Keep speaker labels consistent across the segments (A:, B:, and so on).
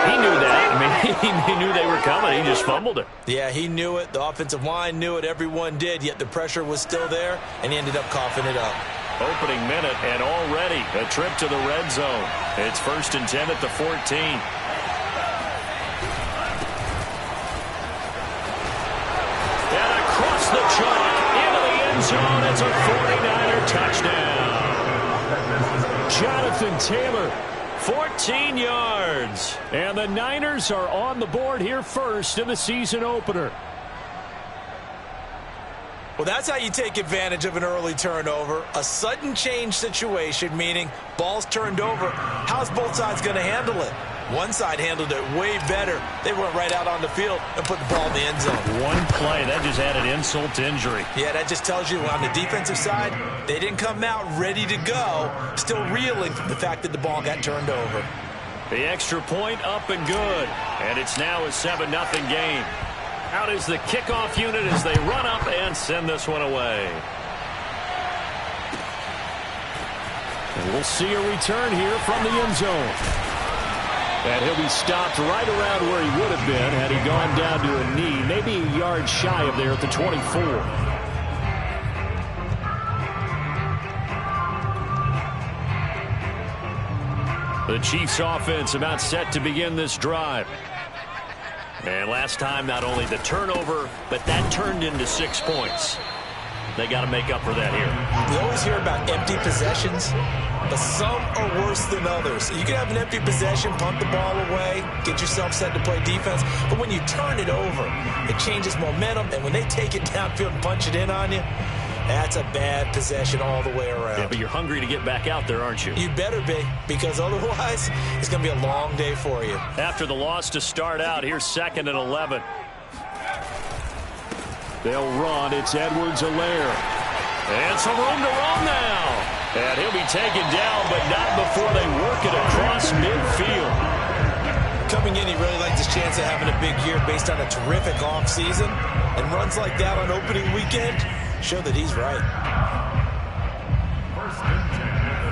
A: He knew that. I mean, he knew they were coming. He just fumbled it.
B: Yeah, he knew it. The offensive line knew it. Everyone did, yet the pressure was still there, and he ended up coughing it up.
A: Opening minute, and already a trip to the red zone. It's 1st and 10 at the 14. And across the chalk, into the end zone. It's a 49er touchdown. Jonathan Taylor, 14 yards. And the Niners are on the board here first in the season opener.
B: Well, that's how you take advantage of an early turnover. A sudden change situation, meaning ball's turned over. How's both sides going to handle it? One side handled it way better. They went right out on the field and put the ball in the end zone.
A: One play, that just added insult to injury.
B: Yeah, that just tells you on the defensive side, they didn't come out ready to go, still reeling from the fact that the ball got turned over.
A: The extra point up and good. And it's now a 7-0 game. Out is the kickoff unit as they run up and send this one away. And we'll see a return here from the end zone. And he'll be stopped right around where he would have been had he gone down to a knee, maybe a yard shy of there at the 24. The Chiefs offense about set to begin this drive. And last time, not only the turnover, but that turned into 6 points. They got to make up for that here.
B: We always hear about empty possessions, but some are worse than others. You can have an empty possession, punt the ball away, get yourself set to play defense, but when you turn it over, it changes momentum, and when they take it downfield and punch it in on you, that's a bad possession all the way around.
A: Yeah, but you're hungry to get back out there, aren't you?
B: You better be, because otherwise it's going to be a long day for you.
A: After the loss to start out, here's 2nd and 11. They'll run. It's Edwards-Helaire. And some room to run now. And he'll be taken down, but not before they work it across midfield.
B: Coming in, he really liked his chance of having a big year based on a terrific offseason. And runs like that on opening weekend show that he's right.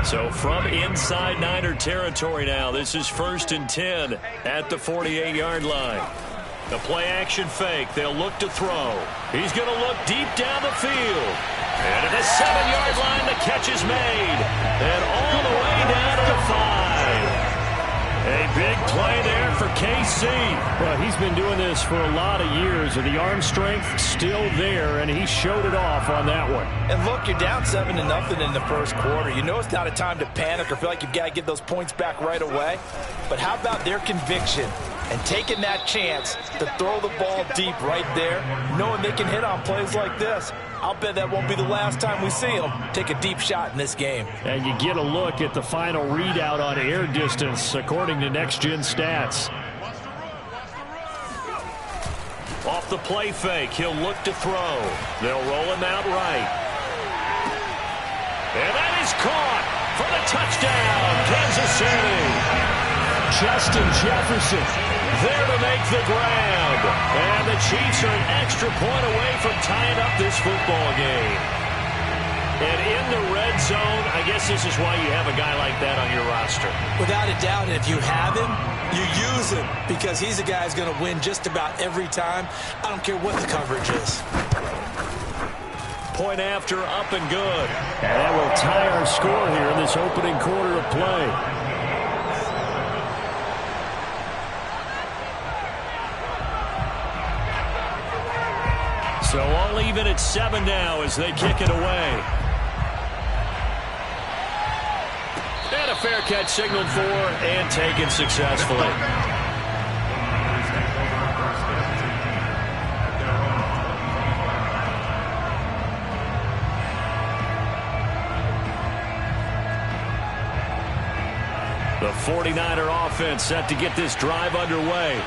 A: So from inside Niner territory now, this is 1st and 10 at the 48-yard line. The play-action fake. They'll look to throw. He's going to look deep down the field. And at the 7-yard line, the catch is made. And all the way down to the 5. A big play there for KC.
C: Well, he's been doing this for a lot of years, and the arm strength still there, and he showed it off on that one.
B: And look, you're down 7-0 in the first quarter. You know it's not a time to panic or feel like you've got to get those points back right away. But how about their conviction and taking that chance to throw the ball deep right there, knowing they can hit on plays like this? I'll bet that won't be the last time we see them take a deep shot in this game.
C: And you get a look at the final readout on air distance, according to Next Gen Stats.
A: Off the play fake, he'll look to throw. They'll roll him out right. And that is caught for the touchdown, Kansas City.
C: Justin Jefferson
A: there to make the grab. And the Chiefs are an extra point away from tying up this football game. And in the red zone, I guess this is why you have a guy like that on your roster.
B: Without a doubt, and if you have him, you use him, because he's a guy who's going to win just about every time. I don't care what the coverage is.
A: Point after, up and good.
C: And that will tie our score here in this opening quarter of play.
A: So all even at 7 now as they kick it away. And a fair catch signaled for and taken successfully. The 49er offense set to get this drive underway.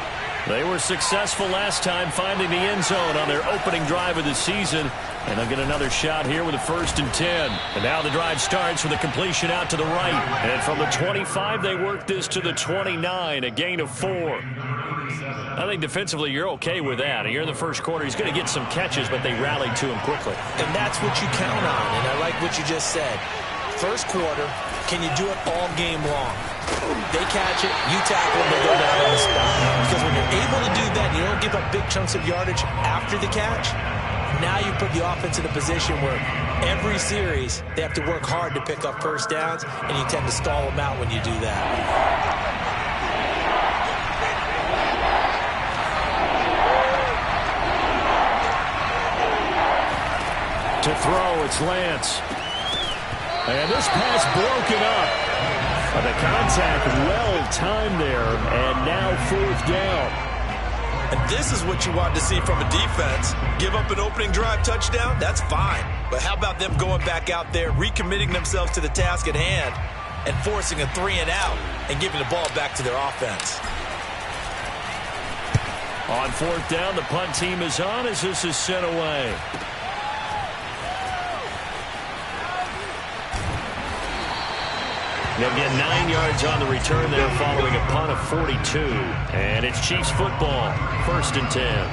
A: They were successful last time finding the end zone on their opening drive of the season. And they'll get another shot here with a 1st and 10. And now the drive starts with a completion out to the right. And from the 25, they work this to the 29, a gain of 4. I think defensively you're okay with that. Here in the first quarter, he's going to get some catches, but they rallied to him quickly.
B: And that's what you count on, and I like what you just said. First quarter, can you do it all game long? They catch it, you tackle them, they go down on the spot. give up big chunks of yardage after the catch, now you put the offense in a position where every series they have to work hard to pick up first downs, and you tend to stall them out when you do that.
C: To throw, it's Lance. And this pass broken up. The contact well-timed there, and now 4th down.
B: And this is what you want to see from a defense. Give up an opening drive touchdown, that's fine. But how about them going back out there, recommitting themselves to the task at hand, and forcing a 3-and-out, and giving the ball back to their offense.
A: On 4th down, the punt team is on as this is sent away. They'll get 9 yards on the return there following a punt of 42. And it's Chiefs football, 1st and 10.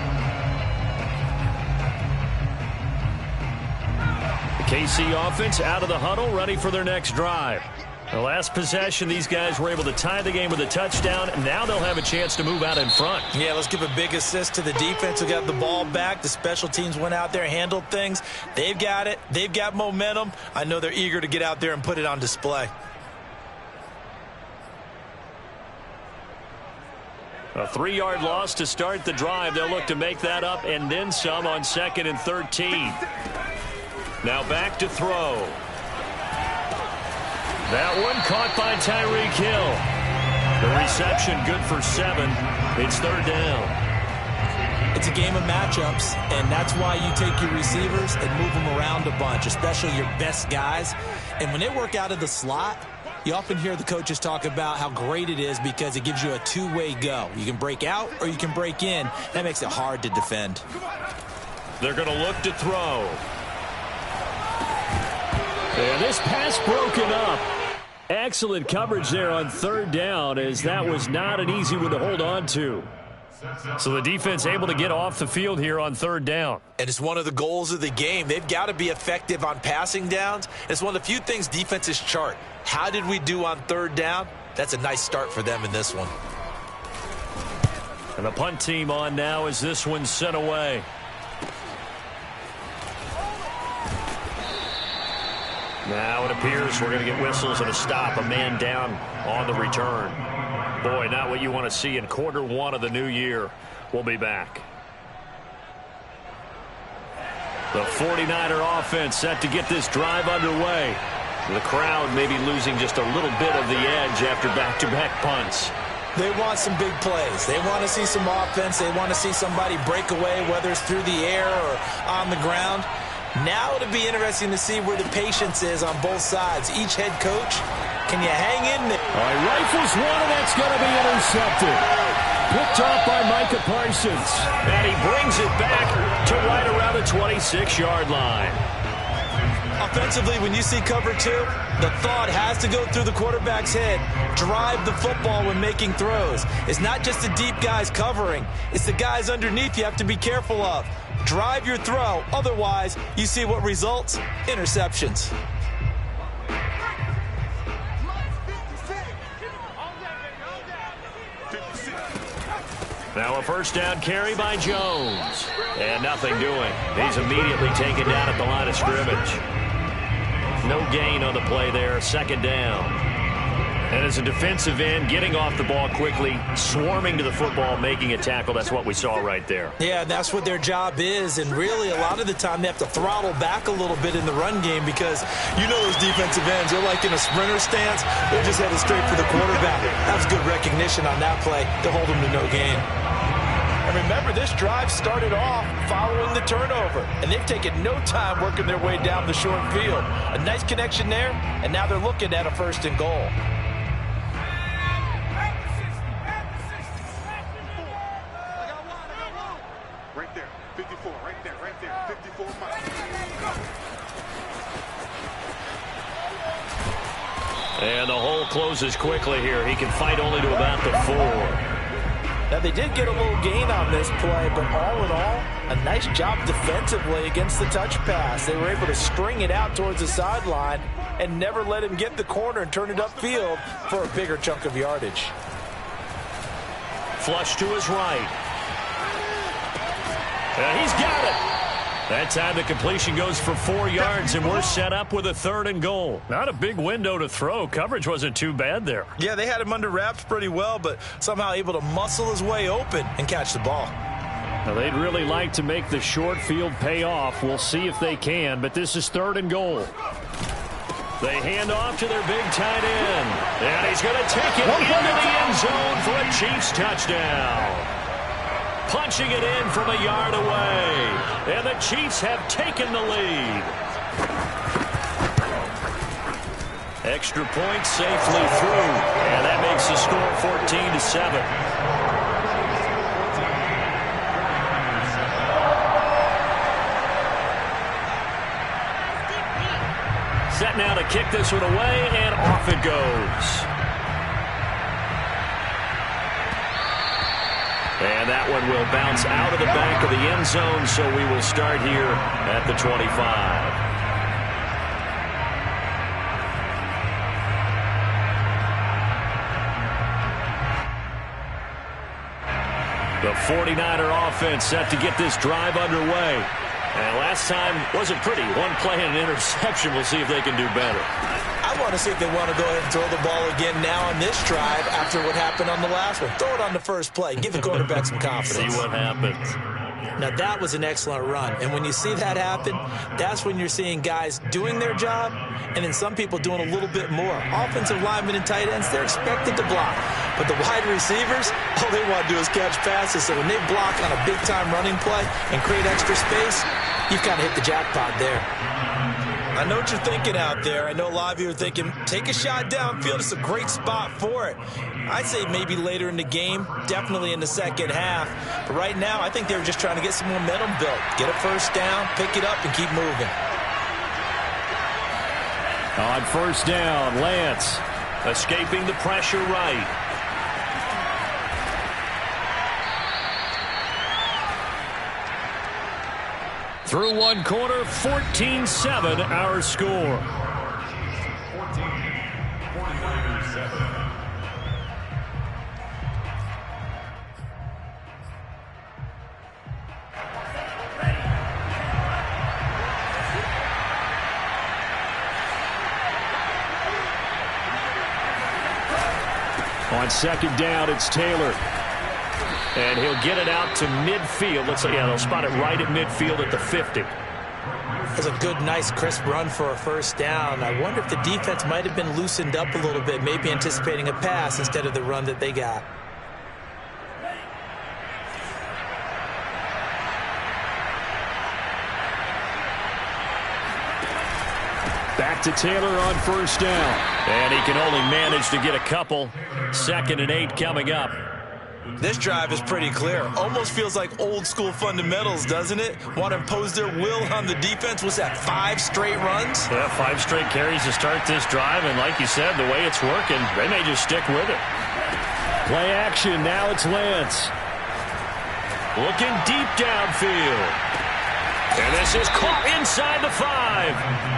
A: The KC offense out of the huddle, ready for their next drive. The last possession, these guys were able to tie the game with a touchdown, and now they'll have a chance to move out in front.
B: Yeah, let's give a big assist to the defense who got the ball back. The special teams went out there, handled things. They've got it. They've got momentum. I know they're eager to get out there and put it on display.
A: A 3-yard loss to start the drive. They'll look to make that up and then some on 2nd and 13. Now back to throw. That one caught by Tyreek Hill. The reception good for 7. It's 3rd down.
B: It's a game of matchups, and that's why you take your receivers and move them around a bunch, especially your best guys. And when they work out of the slot, you often hear the coaches talk about how great it is because it gives you a two-way go. You can break out or you can break in. That makes it hard to defend.
A: They're going to look to throw.
C: And this pass broken up. Excellent coverage there on 3rd down, as that was not an easy one to hold on to.
A: So the defense able to get off the field here on 3rd down.
B: And it's one of the goals of the game. They've got to be effective on passing downs. It's one of the few things defenses chart. How did we do on 3rd down? That's a nice start for them in this one.
A: And the punt team on now as this one's sent away. Now it appears we're going to get whistles and a stop. A man down on the return. Boy, not what you want to see in Q1 of the new year. We'll be back. The 49er offense set to get this drive underway. The crowd maybe losing just a little bit of the edge after back-to-back punts.
B: They want some big plays. They want to see some offense. They want to see somebody break away, whether it's through the air or on the ground. Now it'll be interesting to see where the patience is on both sides. Each head coach, can you hang in there?
C: All right, rifles one, and that's going to be intercepted. Picked off by Micah Parsons.
A: And he brings it back to right around the 26-yard line.
B: Offensively, when you see cover 2, the thought has to go through the quarterback's head. Drive the football when making throws. It's not just the deep guys covering. It's the guys underneath you have to be careful of. Drive your throw. Otherwise, you see what results? Interceptions.
A: Now a 1st down carry by Jones. And nothing doing. He's immediately taken down at the line of scrimmage. No gain on the play there. 2nd down. And as a defensive end, getting off the ball quickly, swarming to the football, making a tackle. That's what we saw right there.
B: Yeah, that's what their job is. And really, a lot of the time, they have to throttle back a little bit in the run game because you know those defensive ends, they're like in a sprinter stance. They're just headed straight for the quarterback. That was good recognition on that play to hold them to no gain. And remember, this drive started off following the turnover. And they've taken no time working their way down the short field. A nice connection there, and now they're looking at a 1st and goal.
D: Right there, 54, right there, 54 miles.
A: And the hole closes quickly here. He can fight only to about the 4.
B: Now, they did get a little gain on this play, but all in all, a nice job defensively against the touch pass. They were able to string it out towards the sideline and never let him get the corner and turn it upfield for a bigger chunk of yardage.
A: Flush to his right. And he's got it. That time the completion goes for 4 yards, and we're set up with a 3rd and goal. Not a big window to throw. Coverage wasn't too bad there.
B: Yeah, they had him under wraps pretty well, but somehow able to muscle his way open and catch the ball.
C: Now, they'd really like to make the short field pay off. We'll see if they can, but this is 3rd and goal.
A: They hand off to their big tight end. And he's going to take it into the end zone for a Chiefs touchdown. Punching it in from a yard away. And the Chiefs have taken the lead. Extra point safely through. And that makes the score 14-7. Set now to kick this one away, and off it goes. And that one will bounce out of the back of the end zone, so we will start here at the 25. The 49er offense set to get this drive underway. And last time wasn't pretty. One play and an interception. We'll see if they can do better.
B: I want to see if they want to go ahead and throw the ball again now on this drive after what happened on the last one. Throw it on the first play. Give the quarterback some confidence.
A: See what happens.
B: Now, that was an excellent run. And when you see that happen, that's when you're seeing guys doing their job and then some people doing a little bit more. Offensive linemen and tight ends, they're expected to block. But the wide receivers, all they want to do is catch passes. So when they block on a big-time running play and create extra space, you've kind of hit the jackpot there. I know what you're thinking out there. I know a lot of you are thinking, take a shot downfield. It's a great spot for it. I'd say maybe later in the game, definitely in the second half. But right now, I think they were just trying to get some momentum built. Get a first down, pick it up, and keep moving.
C: On first down, Lance.
A: Escaping the pressure right.
C: Through one quarter, 14-7 our score. On second down, it's Taylor.
A: And he'll get it out to midfield. Let's say, yeah, they'll spot it right at midfield at the 50.
B: That's a good, nice, crisp run for a first down. I wonder if the defense might have been loosened up a little bit, maybe anticipating a pass instead of the run that they got.
C: Back to Taylor on first down.
A: And he can only manage to get a couple. 2nd and 8 coming up.
B: This drive is pretty clear. Almost feels like old school fundamentals, doesn't it? Want to impose their will on the defense. What's that, 5 straight runs?
A: Yeah, 5 straight carries to start this drive. And like you said, the way it's working, they may just stick with it.
C: Play action. Now it's Lance.
A: Looking deep downfield. And this is caught inside the 5.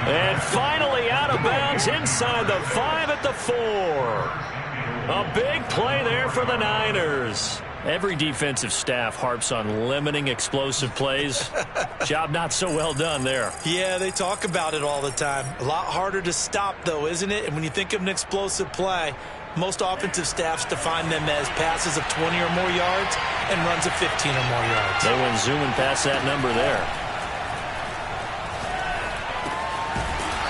A: And finally out of bounds inside the 5 at the 4. A big play there for the Niners. Every defensive staff harps on limiting explosive plays. Job not so well done there.
B: Yeah, they talk about it all the time. A lot harder to stop, though, isn't it? And when you think of an explosive play, most offensive staffs define them as passes of 20 or more yards and runs of 15 or more yards.
A: They went zooming past that number there.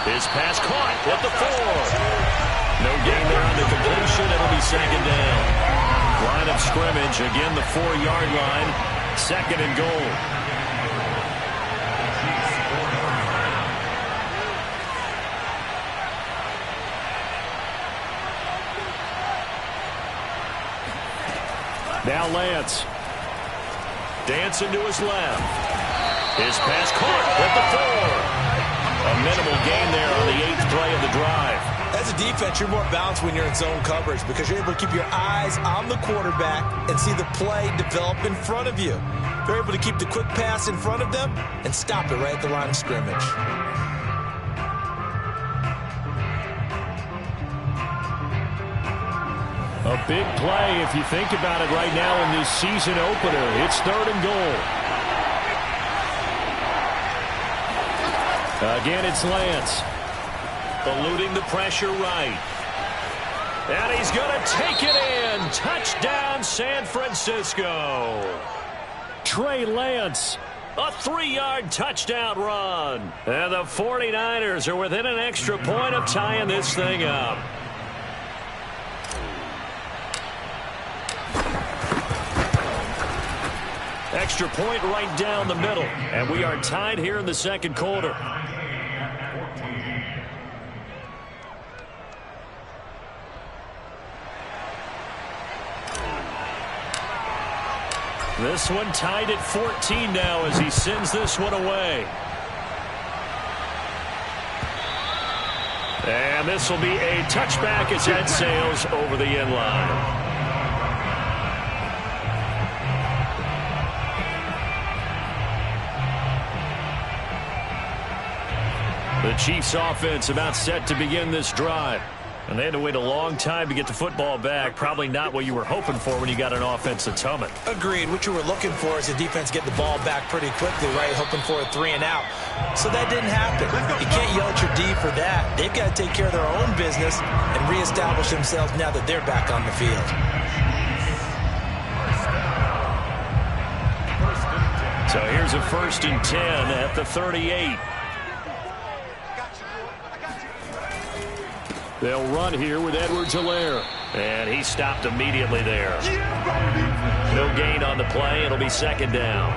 A: His pass caught at the 4. No gain there on the completion. It'll be 2nd down. Line of scrimmage. Again, the 4-yard line. 2nd and goal.
C: Now Lance.
A: Dancing to his left. His pass caught at the 4. A minimal gain there on the 8th play of the drive.
B: As a defense, you're more balanced when you're in zone coverage because you're able to keep your eyes on the quarterback and see the play develop in front of you. You're able to keep the quick pass in front of them and stop it right at the line of scrimmage.
C: A big play if you think about it right now in this season opener. It's 3rd and goal.
A: Again, it's Lance. Eluding the pressure right. And he's going to take it in. Touchdown, San Francisco. Trey Lance, a 3-yard touchdown run. And the 49ers are within an extra point of tying this thing up. Extra point right down the middle. And we are tied here in the second quarter. This one tied at 14 now as he sends this one away. And this will be a touchback as that sails over the end line. The Chiefs offense about set to begin this drive. And they had to wait a long time to get the football back. Probably not what you were hoping for when you got an offense that's humming.
B: Agreed. What you were looking for is the defense get the ball back pretty quickly, right? Hoping for a 3 and out. So that didn't happen. You can't yell at your D for that. They've got to take care of their own business and reestablish themselves now that they're back on the field.
A: So here's a 1st and 10 at the 38. They'll run here with Edwards-Helaire. And he stopped immediately there. No gain on the play. It'll be 2nd down.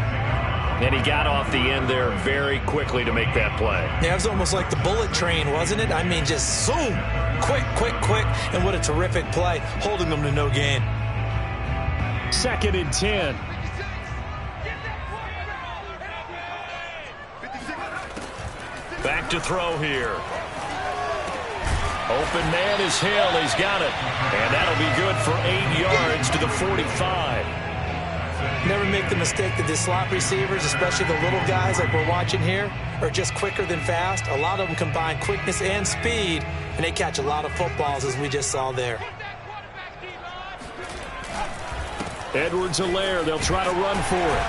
A: And he got off the end there very quickly to make that play.
B: Yeah, it was almost like the bullet train, wasn't it? I mean, just zoom. Quick, quick, quick. And what a terrific play, holding them to no gain.
C: 2nd and 10.
A: Back to throw here. Open man is Hill. He's got it. And that'll be good for 8 yards to the 45.
B: Never make the mistake that the slot receivers, especially the little guys like we're watching here, are just quicker than fast. A lot of them combine quickness and speed, and they catch a lot of footballs, as we just saw there.
C: Edwards-Helaire, they'll try to run for it.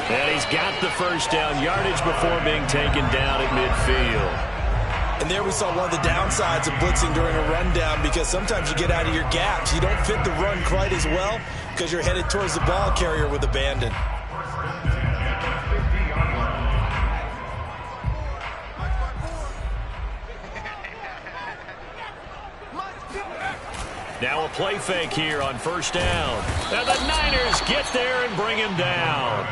A: And he's got the 1st down yardage before being taken down at midfield.
B: And there we saw one of the downsides of blitzing during a rundown, because sometimes you get out of your gaps. You don't fit the run quite as well because you're headed towards the ball carrier with abandon.
A: Now a play fake here on 1st down. And the Niners get there and bring him down.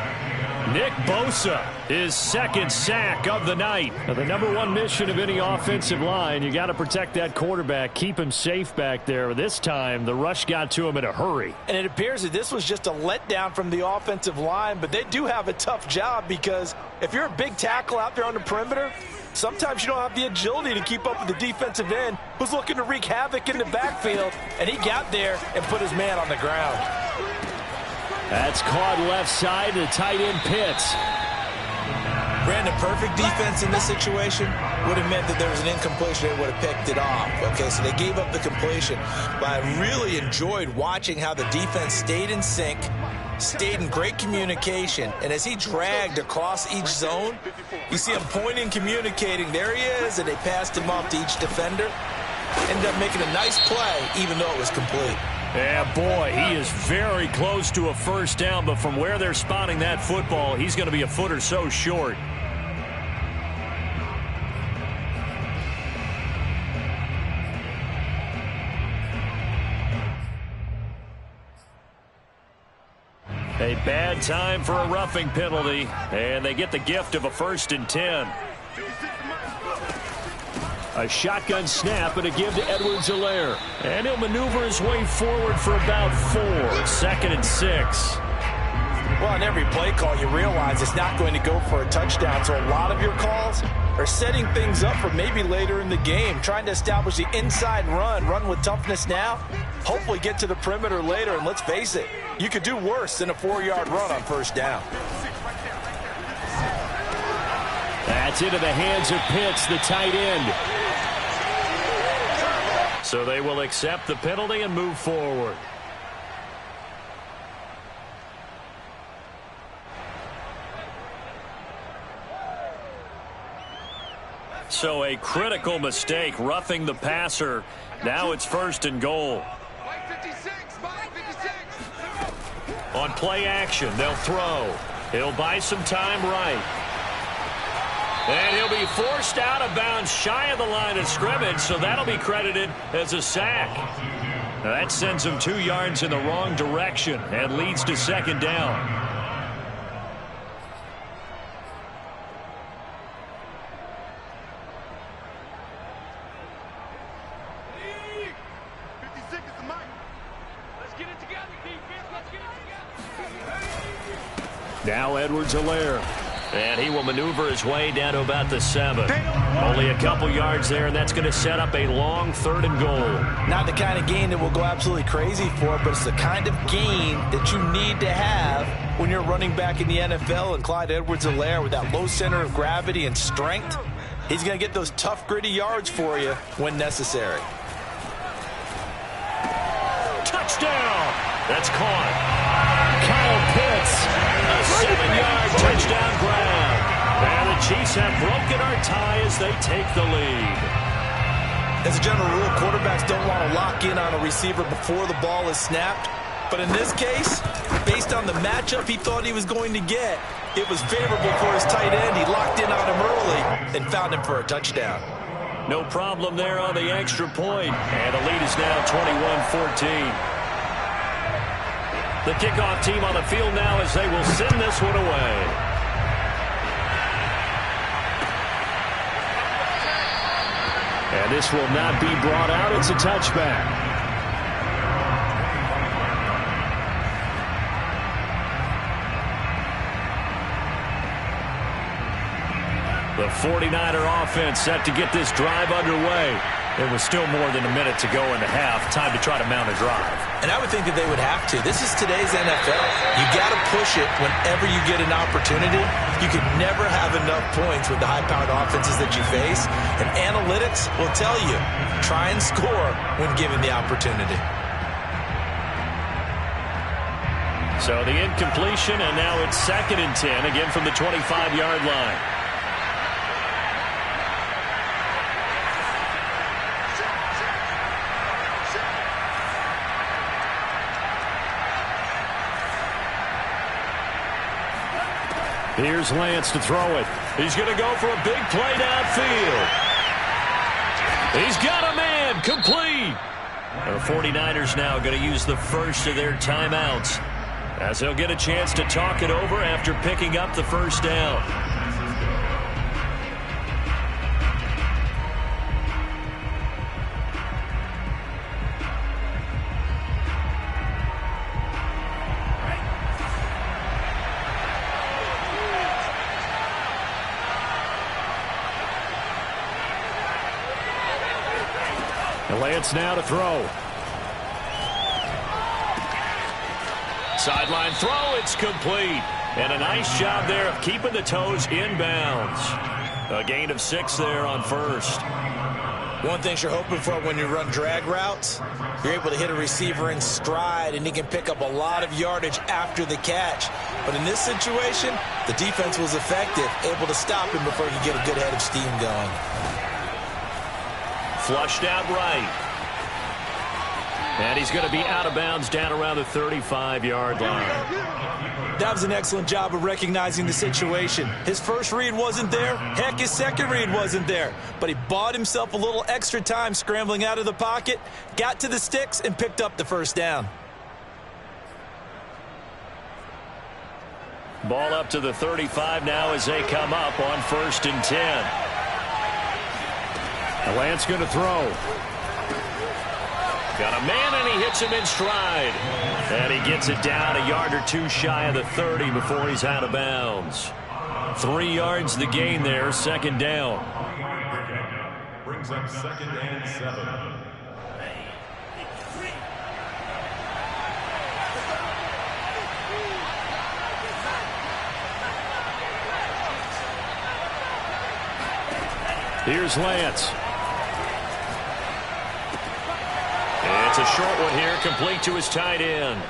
A: Nick Bosa, his 2nd sack of the night.
C: Now, the #1 mission of any offensive line, you got to protect that quarterback, keep him safe back there. This time, the rush got to him in a hurry.
B: And it appears that this was just a letdown from the offensive line, but they do have a tough job, because if you're a big tackle out there on the perimeter, sometimes you don't have the agility to keep up with the defensive end who's looking to wreak havoc in the backfield, and he got there and put his man on the ground.
C: That's caught left side to tight end Pitts.
B: Brandon, perfect defense in this situation would have meant that there was an incompletion. They would have picked it off. Okay, so they gave up the completion. But I really enjoyed watching how the defense stayed in sync, stayed in great communication, and as he dragged across each zone, you see him pointing, communicating. There he is, and they passed him off to each defender. Ended up making a nice play, even though it was complete.
A: Yeah, boy, he is very close to a 1st down, but from where they're spotting that football, he's going to be a foot or so short. A bad time for a roughing penalty, and they get the gift of a 1st and 10.
C: A shotgun snap and a give to Edwards-Helaire. And he'll maneuver his way forward for about 4.
A: 2nd and 6.
B: Well, on every play call, you realize it's not going to go for a touchdown. So a lot of your calls are setting things up for maybe later in the game, trying to establish the inside run with toughness now, hopefully get to the perimeter later. And let's face it, you could do worse than a 4-yard run on 1st down.
C: That's into the hands of Pitts, the tight end.
A: So they will accept the penalty and move forward. So a critical mistake, roughing the passer. Now it's 1st and goal. On play action, they'll throw. He'll buy some time right. And he'll be forced out of bounds shy of the line of scrimmage, so that'll be credited as a sack. Now that sends him 2 yards in the wrong direction and leads to 2nd down.
C: Now Edwards-Helaire.
A: And he will maneuver his way down to about the 7. Only a couple yards there, and that's going to set up a long 3rd and goal.
B: Not the kind of gain that we'll go absolutely crazy for, but it's the kind of gain that you need to have when you're running back in the NFL. And Clyde Edwards-Helaire, with that low center of gravity and strength, he's going to get those tough, gritty yards for you when necessary.
A: Touchdown! That's caught. Kyle Pitts, a 7-yard touchdown grab. And the Chiefs have broken our tie as they take the lead.
B: As a general rule, quarterbacks don't want to lock in on a receiver before the ball is snapped. But in this case, based on the matchup he thought he was going to get, it was favorable for his tight end. He locked in on him early and found him for a touchdown.
A: No problem there on the extra point. And the lead is now 21-14. The kickoff team on the field now as they will send this one away.
C: And this will not be brought out. It's a touchback.
A: The 49er offense set to get this drive underway. There was still more than a minute to go in the half. Time to try to mount a drive.
B: And I would think that they would have to. This is today's NFL. You got to push it whenever you get an opportunity. You can never have enough points with the high-powered offenses that you face. And analytics will tell you, try and score when given the opportunity.
A: So the incompletion, and now it's 2nd and 10, again from the 25-yard line.
C: Here's Lance to throw it.
A: He's going to go for a big play downfield. He's got a man, complete. The 49ers now going to use the first of their timeouts as they'll get a chance to talk it over after picking up the 1st down.
C: Lance now to throw.
A: Sideline throw, it's complete. And a nice job there of keeping the toes inbounds. A gain of 6 there on 1st.
B: One thing you're hoping for when you run drag routes, you're able to hit a receiver in stride, and he can pick up a lot of yardage after the catch. But in this situation, the defense was effective, able to stop him before he could get a good head of steam going.
A: Flushed out right. And he's going to be out of bounds down around the 35-yard line.
B: That was an excellent job of recognizing the situation. His first read wasn't there. Heck, his second read wasn't there. But he bought himself a little extra time scrambling out of the pocket, got to the sticks, and picked up the 1st down.
A: Ball up to the 35 now as they come up on 1st and 10.
C: Lance going to throw.
A: Got a man, and he hits him in stride. And he gets it down a yard or 2 shy of the 30 before he's out of bounds. 3 yards the gain there, 2nd down.
E: Brings up 2nd and 7.
C: Here's Lance.
A: It's a short one here, complete to his tight end.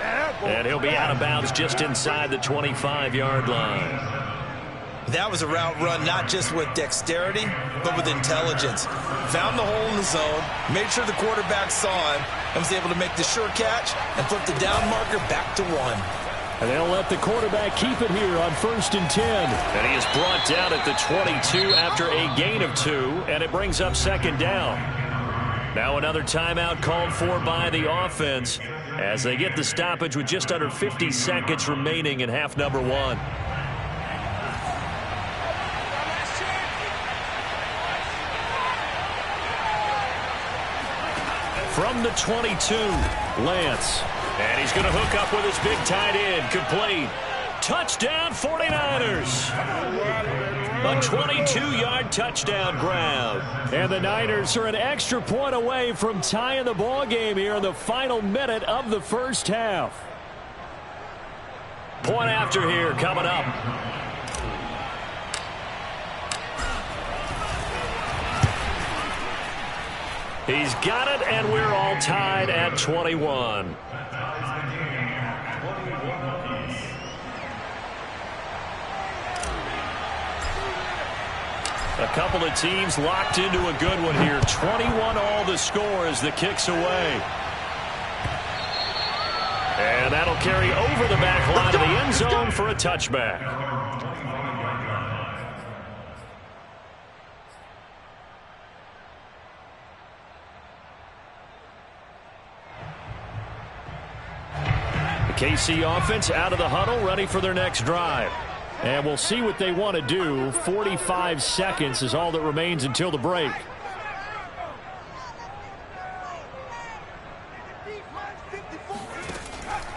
A: And he'll be out of bounds just inside the 25-yard line.
B: That was a route run not just with dexterity, but with intelligence. Found the hole in the zone, made sure the quarterback saw him, and was able to make the sure catch and flip the down marker back to 1.
C: And they'll let the quarterback keep it here on 1st and 10.
A: And he is brought down at the 22 after a gain of 2, and it brings up 2nd down. Now another timeout called for by the offense as they get the stoppage with just under 50 seconds remaining in half number 1. From the 22, Lance. And he's going to hook up with his big tight end. Complete. Touchdown, 49ers. A 22-yard touchdown grab.
C: And the Niners are an extra point away from tying the ball game here in the final minute of the first half.
A: Point after here coming up. He's got it, and we're all tied at 21. A couple of teams locked into a good one here. 21 all the score as the kick's away. And that'll carry over the back line of the end zone for a touchback. KC offense out of the huddle, ready for their next drive.
C: And we'll see what they want to do. 45 seconds is all that remains until the break.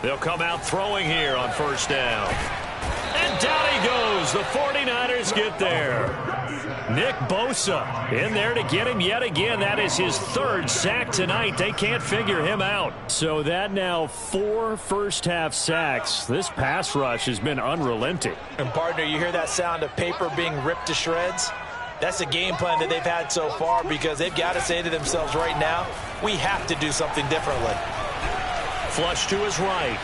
A: They'll come out throwing here on 1st down. And down he goes. The 49ers get there. Nick Bosa in there to get him yet again. That is his 3rd sack tonight. They can't figure him out.
C: So that now 4 first-half sacks. This pass rush has been unrelenting.
B: And, partner, you hear that sound of paper being ripped to shreds? That's the game plan that they've had so far because they've got to say to themselves right now, we have to do something differently.
A: Flush to his right.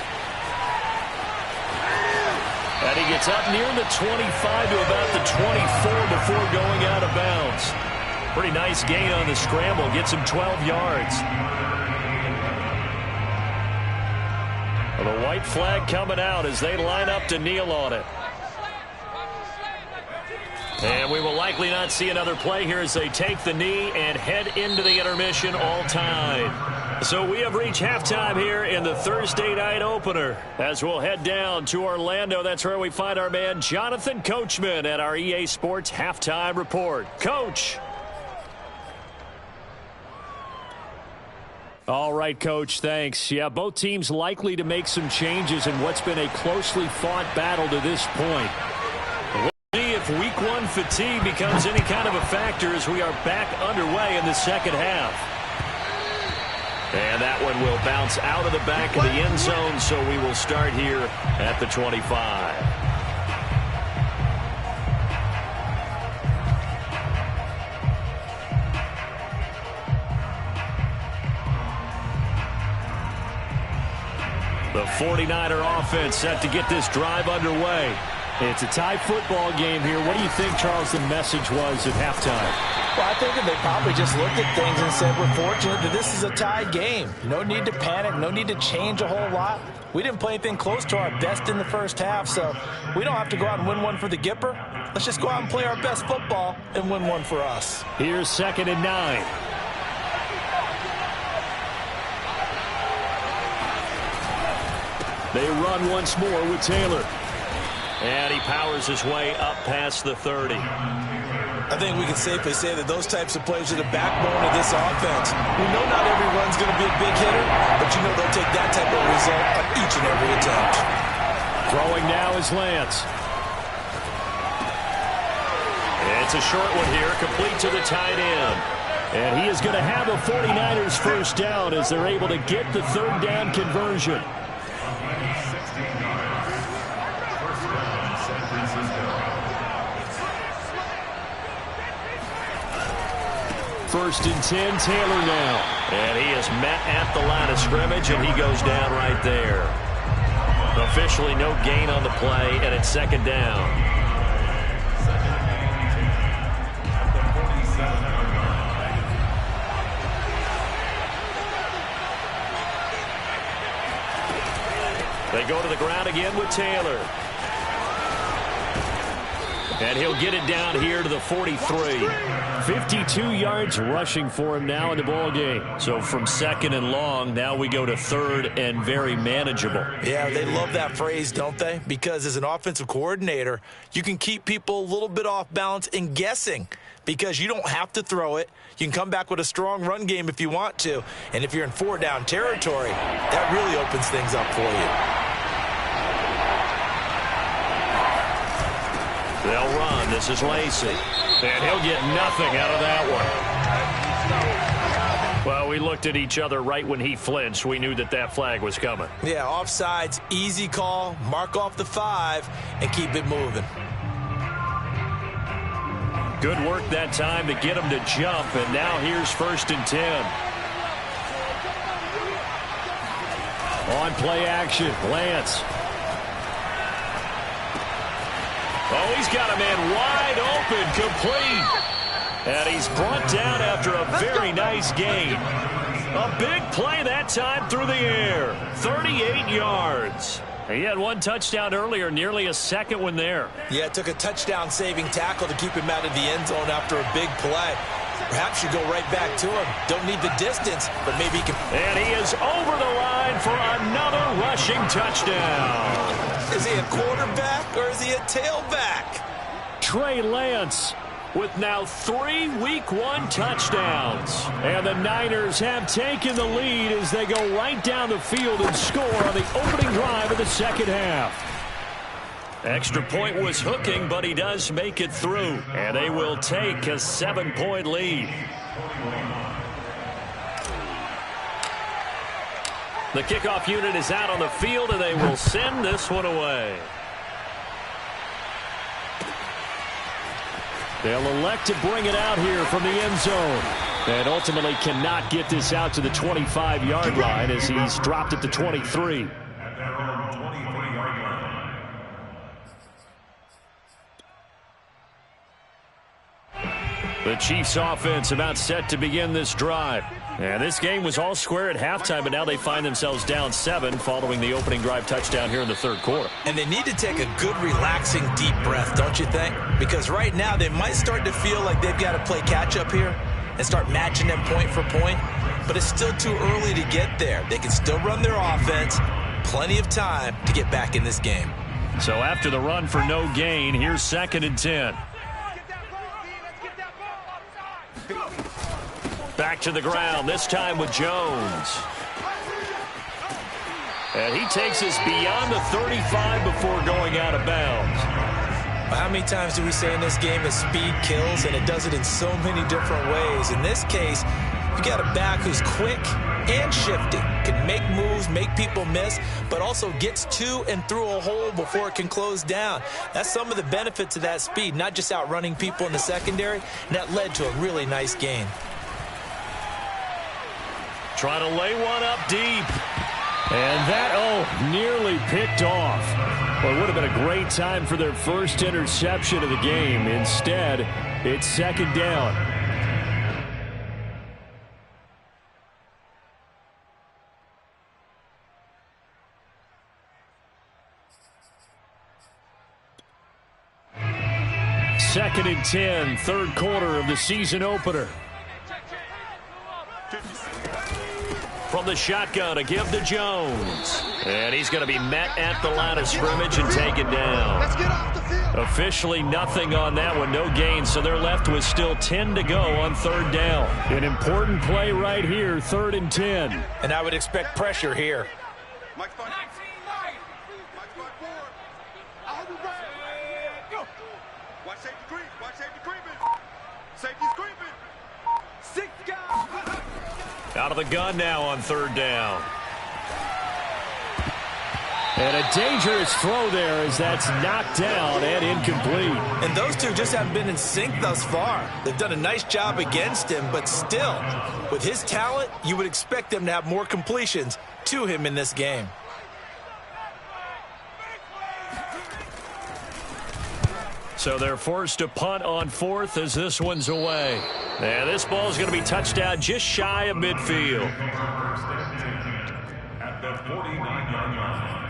A: And he gets up near the 25 to about the 24 before going out of bounds. Pretty nice gain on the scramble. Gets him 12 yards. Well, the white flag coming out as they line up to kneel on it. And we will likely not see another play here as they take the knee and head into the intermission all tied. So we have reached halftime here in the Thursday night opener. As we'll head down to Orlando, that's where we find our man Jonathan Coachman at our EA Sports Halftime Report. Coach.
C: All right, Coach, thanks. Yeah, both teams likely to make some changes in what's been a closely fought battle to this point.
A: If week 1 fatigue becomes any kind of a factor as we are back underway in the second half. And that one will bounce out of the back of the end zone, so we will start here at the 25. The 49er offense set to get this drive underway.
C: It's a tie football game here. What do you think, Charles, the message was at halftime?
B: Well, I think that they probably just looked at things and said, we're fortunate that this is a tied game. No need to panic. No need to change a whole lot. We didn't play anything close to our best in the first half, so we don't have to go out and win one for the Gipper. Let's just go out and play our best football and win one for us.
C: Here's 2nd and 9. They run once more with Taylor.
A: And he powers his way up past the 30.
B: I think we can safely say that those types of plays are the backbone of this offense. We know not every run's going to be a big hitter, but you know they'll take that type of result on each and every attempt.
C: Throwing now is Lance.
A: It's a short one here, complete to the tight end.
C: And he is going to have a 49ers first down as they're able to get the 3rd down conversion. First and 10, Taylor now.
A: And he is met at the line of scrimmage, and he goes down right there. Officially no gain on the play, and it's 2nd down. They go to the ground again with Taylor. And he'll get it down here to the 43. 52 yards rushing for him now in the ball game. So from second and long, now we go to third and very manageable.
B: Yeah, they love that phrase, don't they? Because as an offensive coordinator, you can keep people a little bit off balance and guessing because you don't have to throw it. You can come back with a strong run game if you want to. And if you're in 4-down territory, that really opens things up for you.
A: They'll run. This is Lacy. And he'll get nothing out of that one. Well, we looked at each other right when he flinched. We knew that that flag was coming.
B: Yeah, offsides, easy call. Mark off the 5 and keep it moving.
A: Good work that time to get him to jump. And now here's 1st and 10. On play action, Lance. Oh, he's got a man wide open, complete. And he's brought down after a very nice gain. A big play that time through the air. 38 yards. He had one touchdown earlier, nearly a second one there.
B: Yeah, it took a touchdown-saving tackle to keep him out of the end zone after a big play. Perhaps you go right back to him. Don't need the distance, but maybe he can.
A: And he is over the line for another rushing touchdown.
B: Is he a quarterback or is he a tailback?
A: Trey Lance with now 3 Week 1 touchdowns. And the Niners have taken the lead as they go right down the field and score on the opening drive of the second half. Extra point was hooking, but he does make it through. And they will take a 7-point lead. The kickoff unit is out on the field, and they will send this one away. They'll elect to bring it out here from the end zone. And ultimately cannot get this out to the 25-yard line as he's dropped at the 23. The Chiefs offense about set to begin this drive. And this game was all square at halftime, but now they find themselves down 7 following the opening drive touchdown here in the third quarter.
B: And they need to take a good, relaxing, deep breath, don't you think? Because right now they might start to feel like they've got to play catch-up here and start matching them point for point. But it's still too early to get there. They can still run their offense. Plenty of time to get back in this game.
A: So after the run for no gain, here's 2nd and 10. Back to the ground, this time with Jones. And he takes us beyond the 35 before going out of bounds.
B: How many times do we say in this game that speed kills, and it does it in so many different ways? In this case, you got a back who's quick and shifty, can make moves, make people miss, but also gets to and through a hole before it can close down. That's some of the benefits of that speed, not just outrunning people in the secondary, and that led to a really nice gain.
A: Trying to lay one up deep. And that, nearly picked off. Well, it would have been a great time for their first interception of the game. Instead, it's 2nd down. Second and 10, third quarter of the season opener. From the shotgun, a give to Jones. And he's going to be met at the line of scrimmage and taken down.
D: Let's get off the field.
A: Officially nothing on that one, no gain. So they're left with still 10 to go on 3rd down. An important play right here, 3rd and 10.
B: And I would expect pressure here.
D: Mike's fine. Mike's fine forward. I'll be back. Go. Watch safety creep. Watch safety creeping. Safety's creeping. 6 guys.
A: Out of the gun now on 3rd down. And a dangerous throw there as that's knocked down and incomplete.
B: And those two just haven't been in sync thus far. They've done a nice job against him, but still, with his talent, you would expect them to have more completions to him in this game.
A: So they're forced to punt on 4th as this one's away. And this ball's going to be touchdown just shy of midfield.
E: At the 49-yard line.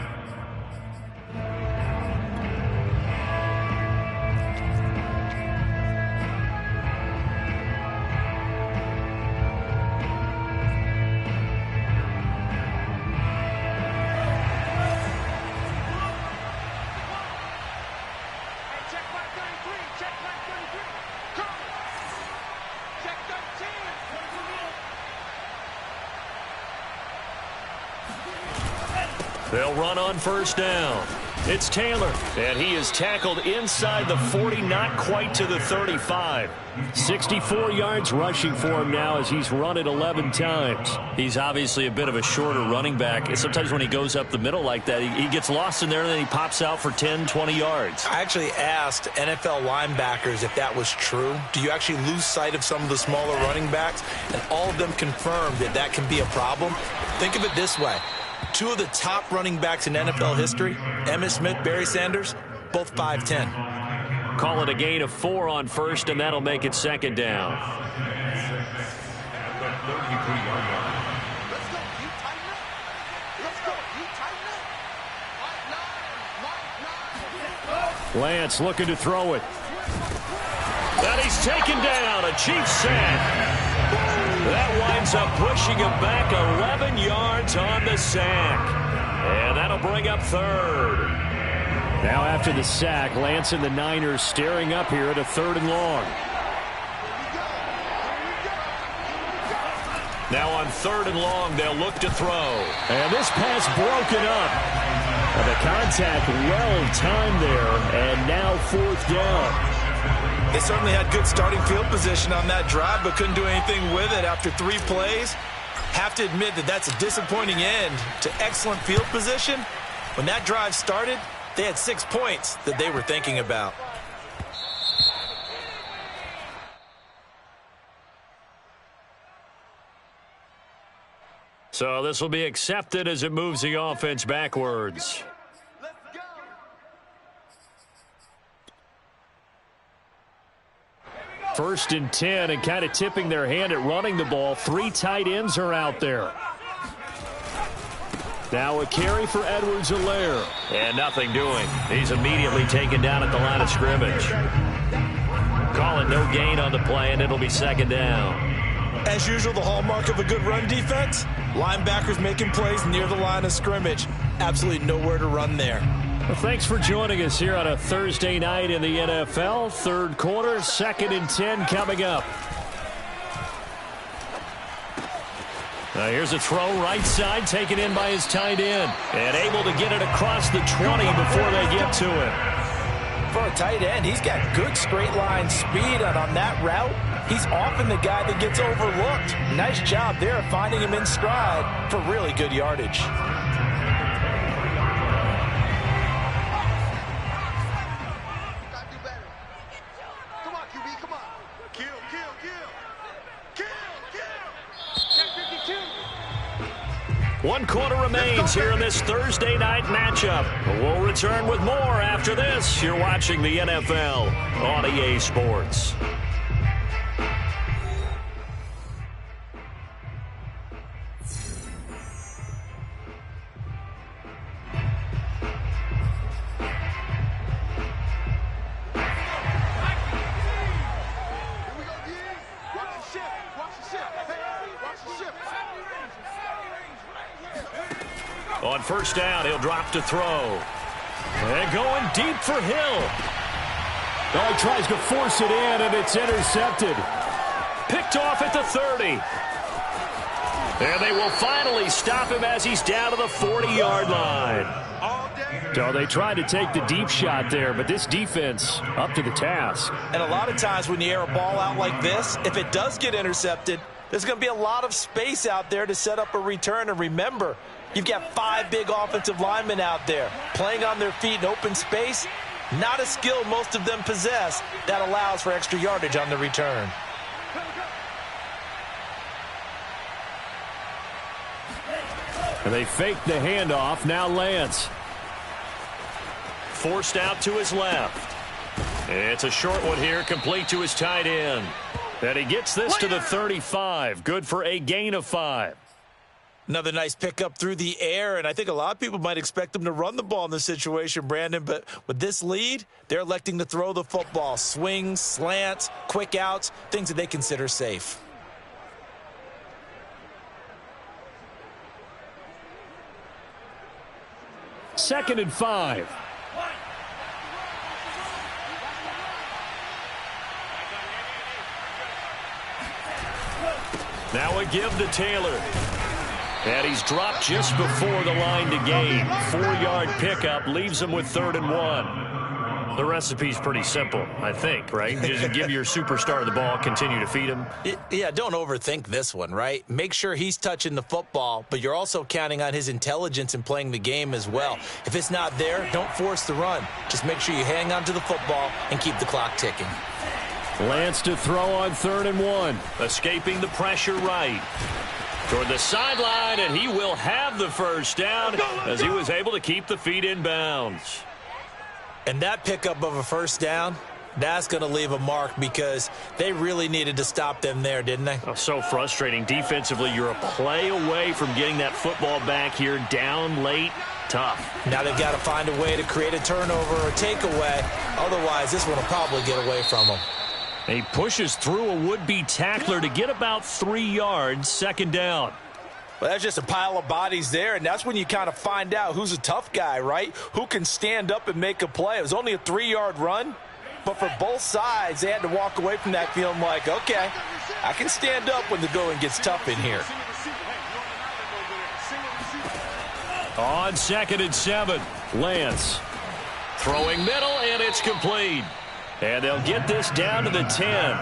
A: They'll run on first down. It's Taylor, and he is tackled inside the 40, not quite to the 35.
C: 64 yards rushing for him now as he's run it 11 times.
A: He's obviously a bit of a shorter running back. Sometimes when he goes up the middle like that, he gets lost in there, and then he pops out for 10, 20 yards.
B: I actually asked NFL linebackers if that was true. Do you actually lose sight of some of the smaller running backs? And all of them confirmed that that can be a problem. Think of it this way. Two of the top running backs in NFL history, Emmitt Smith, Barry Sanders, both 5'10".
A: Call it a gain of 4 on first, and that'll make it second down.
C: Lance looking to throw it.
A: And he's taken down. A Chiefs sack. That winds up pushing him back 11 yards on the sack. And that'll bring up third.
C: Now after the sack, Lance and the Niners staring up here at a 3rd and long.
A: Now on 3rd and long, they'll look to throw.
C: And this pass broken up. And the contact well timed there. And now 4th down.
B: They certainly had good starting field position on that drive, but couldn't do anything with it after 3 plays. Have to admit that that's a disappointing end to excellent field position. When that drive started, they had 6 points that they were thinking about.
A: So this will be accepted as it moves the offense backwards.
C: First and 10, and kind of tipping their hand at running the ball. 3 tight ends are out there. Now a carry for Edwards-Helaire.
A: And nothing doing. He's immediately taken down at the line of scrimmage. Call it no gain on the play, and it'll be second down.
B: As usual, the hallmark of a good run defense, linebackers making plays near the line of scrimmage. Absolutely nowhere to run there.
C: Well, thanks for joining us here on a Thursday night in the NFL. 3rd quarter, 2nd and 10 coming up.
A: Now here's a throw right side, taken in by his tight end. And able to get it across the 20 before they get to it.
B: For a tight end, he's got good straight line speed, and on that route, he's often the guy that gets overlooked. Nice job there finding him in stride for really good yardage.
A: One quarter remains here in this Thursday night matchup. We'll return with more after this. You're watching the NFL on EA Sports. On first down, he'll drop to throw. And going deep for Hill.
C: Oh, he tries to force it in, and it's intercepted.
A: Picked off at the 30. And they will finally stop him as he's down to the 40-yard line.
C: So they tried to take the deep shot there, but this defense up to the task.
B: And a lot of times when you air a ball out like this, if it does get intercepted, there's going to be a lot of space out there to set up a return. And remember, you've got 5 big offensive linemen out there playing on their feet in open space. Not a skill most of them possess that allows for extra yardage on the return.
C: And they fake the handoff. Now Lance.
A: Forced out to his left. It's a short one here, complete to his tight end. And he gets this to the 35. Good for a gain of 5.
B: Another nice pickup through the air, and I think a lot of people might expect him to run the ball in this situation, Brandon, but with this lead, they're electing to throw the football. Swings, slants, quick outs, things that they consider safe.
C: Second and 5.
A: Now a give to Taylor. And he's dropped just before the line to gain. 4-yard pickup leaves him with 3rd and 1. The recipe's pretty simple, I think, right? Just give your superstar the ball, continue to feed him.
B: Yeah, don't overthink this one, right? Make sure he's touching the football, but you're also counting on his intelligence in playing the game as well. If it's not there, don't force the run. Just make sure you hang on to the football and keep the clock ticking.
A: Lance to throw on 3rd and 1. Escaping the pressure right. Toward the sideline, and he will have the first down as he was able to keep the feet in bounds.
B: And that pickup of a first down, that's going to leave a mark because they really needed to stop them there, didn't they?
A: Oh, so frustrating. Defensively, you're a play away from getting that football back here down late. Tough.
B: Now they've got to find a way to create a turnover or takeaway. Otherwise, this one will probably get away from them.
A: He pushes through a would-be tackler to get about 3 yards, 2nd down.
B: Well, that's just a pile of bodies there, and that's when you kind of find out who's a tough guy, right? Who can stand up and make a play. It was only a 3-yard run, but for both sides, they had to walk away from that feeling like, okay, I can stand up when the going gets tough in here.
A: On 2nd and 7, Lance throwing middle, and it's complete. And they'll get this down to the 10.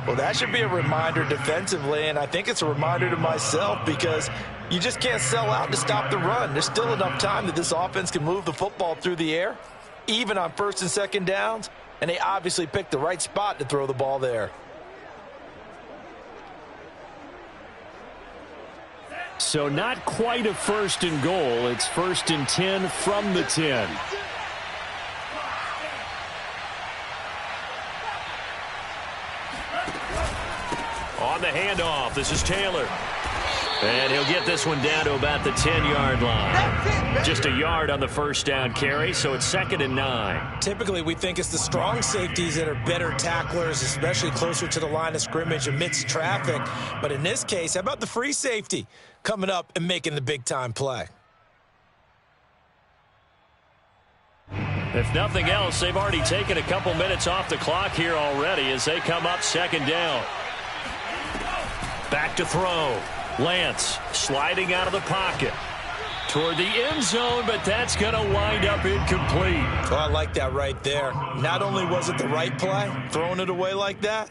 B: Well, that should be a reminder defensively, and I think it's a reminder to myself because you just can't sell out to stop the run. There's still enough time that this offense can move the football through the air, even on 1st and 2nd downs, and they obviously picked the right spot to throw the ball there.
A: So not quite a 1st and goal. It's 1st and 10 from the 10. On the handoff, this is Taylor. And he'll get this one down to about the 10-yard line. Just a yard on the first down carry, so it's 2nd and 9.
B: Typically, we think it's the strong safeties that are better tacklers, especially closer to the line of scrimmage amidst traffic. But in this case, how about the free safety coming up and making the big-time play?
A: If nothing else, they've already taken a couple minutes off the clock here already as they come up 2nd down. Back to throw. Lance sliding out of the pocket toward the end zone, but that's going to wind up incomplete.
B: Oh, I like that right there. Not only was it the right play, throwing it away like that,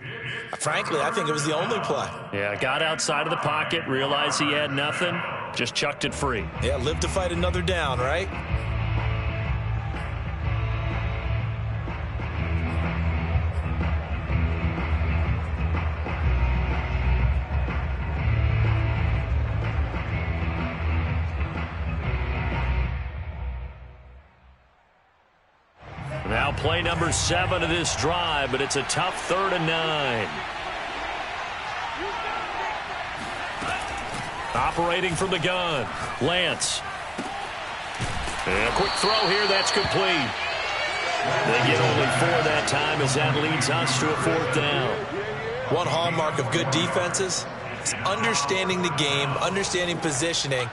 B: frankly, I think it was the only play.
A: Yeah, got outside of the pocket, realized he had nothing, just chucked it free.
B: Yeah, live to fight another down, right?
A: Now play number 7 of this drive, but it's a tough 3rd and 9. Operating from the gun, Lance. And a quick throw here, that's complete. They get only 4 that time as that leads us to a 4th down.
B: One hallmark of good defenses is understanding the game, understanding positioning,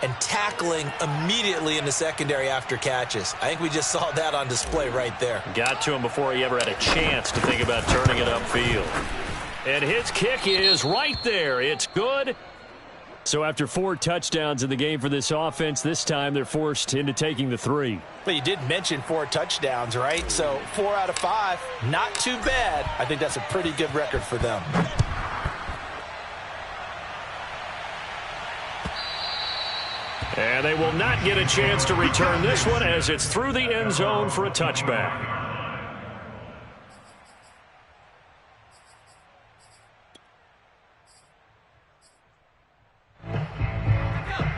B: and tackling immediately in the secondary after catches. I think we just saw that on display right there.
A: Got to him before he ever had a chance to think about turning it upfield. And his kick is right there. It's good. So after 4 touchdowns in the game for this offense, this time they're forced into taking the 3.
B: But you did mention 4 touchdowns, right? So 4 out of 5, not too bad. I think that's a pretty good record for them.
A: And they will not get a chance to return this one as it's through the end zone for a touchback.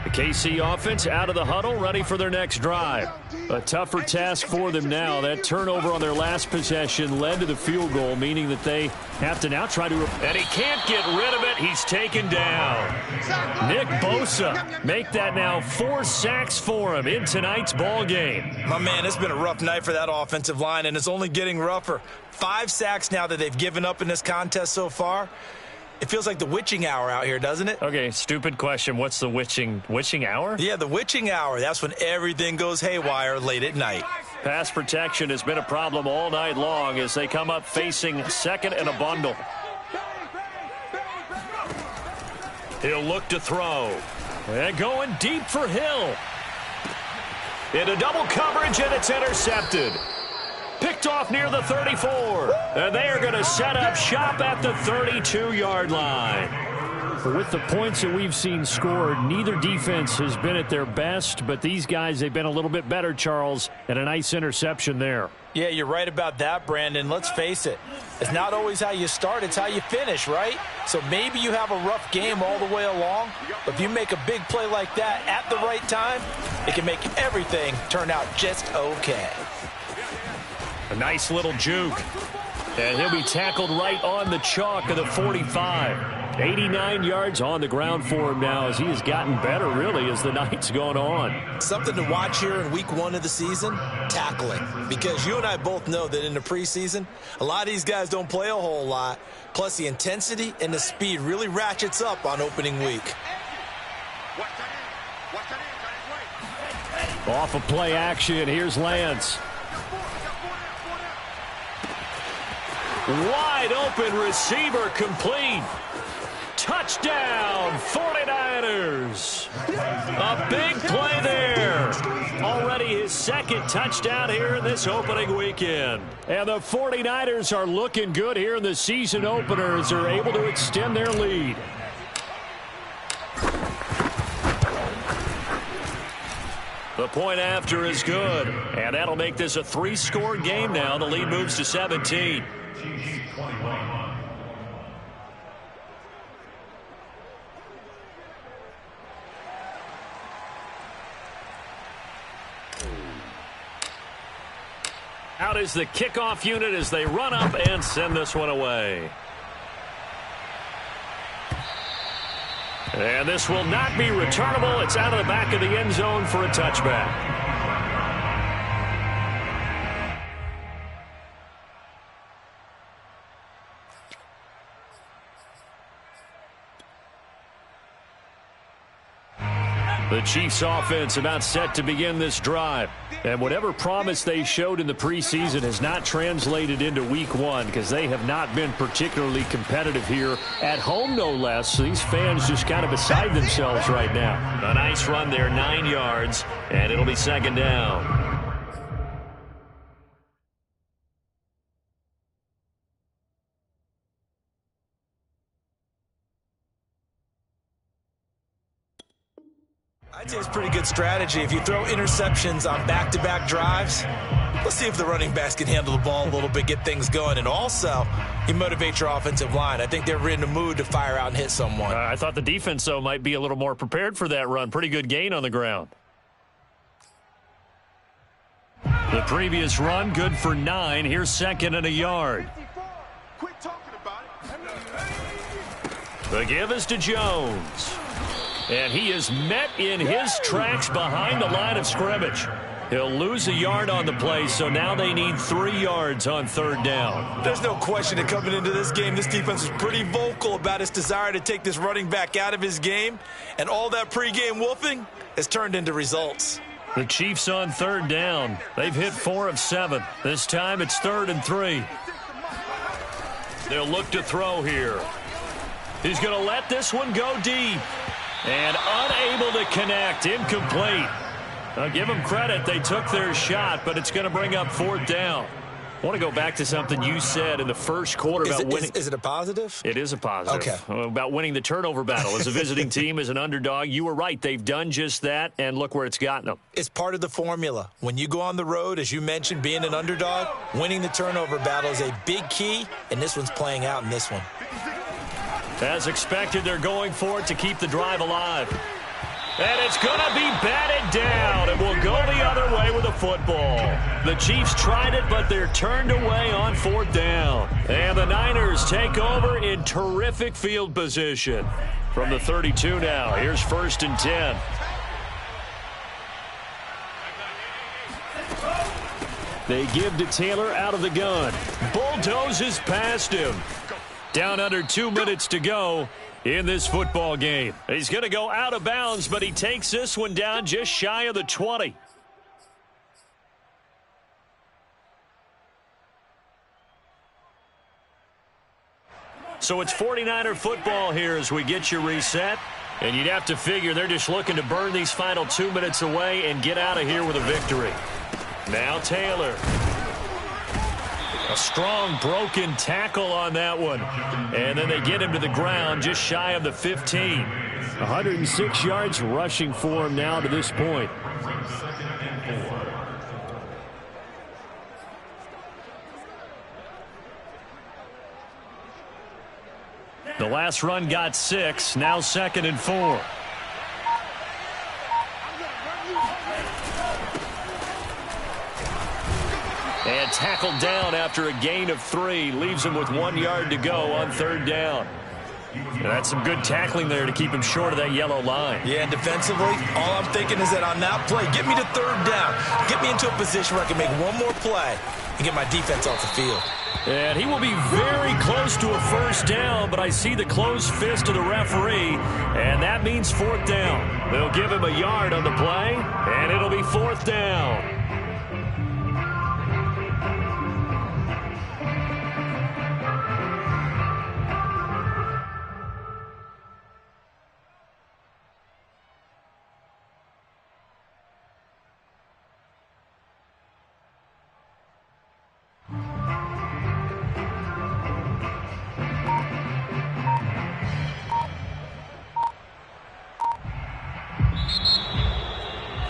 A: The KC offense out of the huddle, ready for their next drive. A tougher task for them now. That turnover on their last possession led to the field goal, meaning that they have to now try to... And he can't get rid of it. He's taken down. Nick Bosa make that now 4 sacks for him in tonight's ball game.
B: My man, it's been a rough night for that offensive line, and it's only getting rougher. 5 sacks now that they've given up in this contest so far. It feels like the witching hour out here, doesn't it?
A: Okay, stupid question. What's the witching hour?
B: Yeah, the witching hour. That's when everything goes haywire late at night.
A: Pass protection has been a problem all night long as they come up facing 2nd and a bundle. He'll look to throw.
C: And going deep for Hill. Into double coverage, and it's intercepted. Picked off near the 34. And they are going to set up shop at the 32-yard line. With the points that we've seen scored, neither defense has been at their best, but these guys, they've been a little bit better, Charles, and a nice interception there.
B: Yeah, you're right about that, Brandon. Let's face it. It's not always how you start, it's how you finish, right? So maybe you have a rough game all the way along, but if you make a big play like that at the right time, it can make everything turn out just okay.
C: A nice little juke. And he'll be tackled right on the chalk of the 45. 89 yards on the ground for him now as he has gotten better, really, as the night's gone on.
F: Something to watch here in week 1 of the season, tackling. Because you and I both know that in the preseason, a lot of these guys don't play a whole lot. Plus, the intensity and the speed really ratchets up on opening week.
C: Off of play action, here's Lance. Wide open receiver complete. Touchdown, 49ers. A big play there. Already his second touchdown here in this opening weekend. And the 49ers are looking good here in the season opener as they're able to extend their lead. The point after is good. And that'll make this a 3-score game now. The lead moves to 17. Out is the kickoff unit as they run up and send this one away. And this will not be returnable. It's out of the back of the end zone for a touchback. The Chiefs offense about set to begin this drive. And whatever promise they showed in the preseason has not translated into week 1 because they have not been particularly competitive here at home, no less. So these fans just kind of beside themselves right now. A nice run there, 9 yards, and it'll be second down.
F: I'd say it's pretty good strategy. If you throw interceptions on back-to-back drives, let's see if the running backs can handle the ball a little bit, get things going. And also, you motivate your offensive line. I think they're in the mood to fire out and hit someone.
C: I thought the defense, though, might be a little more prepared for that run. Pretty good gain on the ground. The previous run, good for 9. Here's second and a yard.
D: Quit talking about it.
C: The give is to Jones. And he is met in his tracks behind the line of scrimmage. He'll lose a yard on the play, so now they need 3 yards on third down.
F: There's no question that coming into this game, this defense was pretty vocal about its desire to take this running back out of his game. And all that pregame wolfing has turned into results.
C: The Chiefs on third down. They've hit 4 of 7. This time it's 3rd and 3. They'll look to throw here. He's going to let this one go deep. And unable to connect, incomplete. I'll give them credit. They took their shot, but it's going to bring up 4th down. I want to go back to something you said in the first quarter about winning.
F: Is it a positive?
C: It is a positive.
F: Okay.
C: About winning the turnover battle as a visiting team, as an underdog. You were right. They've done just that, and look where it's gotten them.
F: It's part of the formula. When you go on the road, as you mentioned, being an underdog, winning the turnover battle is a big key, and this one's playing out in this one.
C: As expected, they're going for it to keep the drive alive. And it's going to be batted down. It will go the other way with the football. The Chiefs tried it, but they're turned away on 4th down. And the Niners take over in terrific field position. From the 32 now, here's 1st and 10. They give to Taylor out of the gun. Bulldozes past him. Down under 2 minutes to go in this football game. He's going to go out of bounds, but he takes this one down just shy of the 20. So it's 49er football here as we get you reset.
A: And you'd have to figure they're just looking to burn these final 2 minutes away and get out of here with a victory. Now Taylor. A strong broken tackle on that one. And then they get him to the ground just shy of the 15. 106 yards rushing for him now to this point. The last run got 6. Now 2nd and 4. And tackled down after a gain of 3. Leaves him with 1 yard to go on 3rd down. And that's some good tackling there to keep him short of that yellow line.
F: Yeah, and defensively, all I'm thinking is that on that play, get me to 3rd down. Get me into a position where I can make one more play and get my defense off the field.
A: And he will be very close to a 1st down, but I see the closed fist of the referee, and that means 4th down. They'll give him a yard on the play, and it'll be 4th down.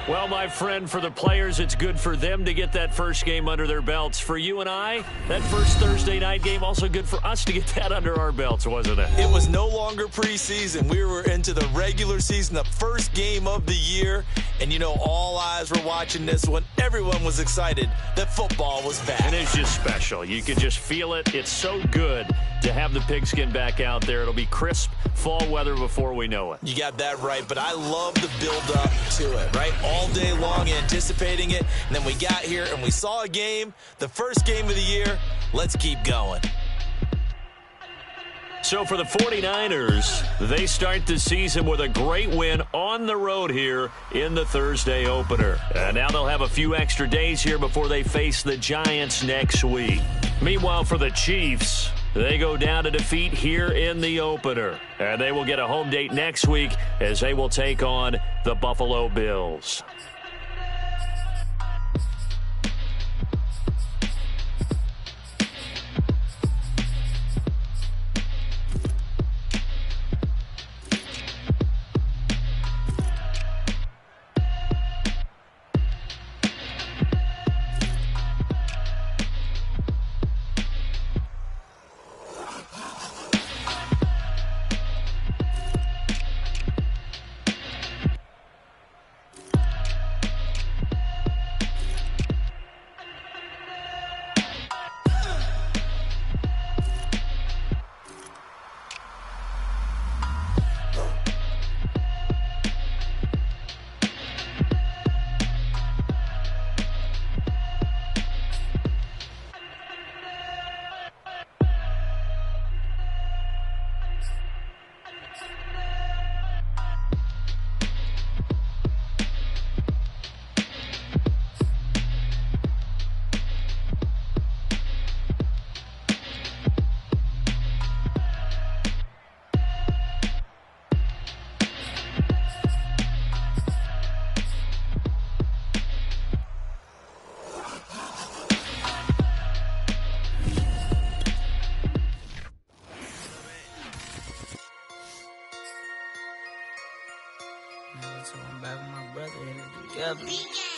A: Well, my friend, for the players, it's good for them to get that first game under their belts. For you and I, that first Thursday night game, also good for us to get that under our belts, wasn't it?
F: It was no longer preseason. We were into the regular season, the first game of the year. And, you know, all eyes were watching this one. Everyone was excited that football was back.
A: And it's just special. You can just feel it. It's so good to have the pigskin back out there. It'll be crisp fall weather before we know it.
F: You got that right, but I love the build-up to it, right? All day long anticipating it, and then we got here and we saw a game, the first game of the year. Let's keep going.
A: So for the 49ers, they start the season with a great win on the road here in the Thursday opener. And now they'll have a few extra days here before they face the Giants next week. Meanwhile, for the Chiefs, they go down to defeat here in the opener. And they will get a home date next week as they will take on the Buffalo Bills.
G: So I'm back with my brother and together.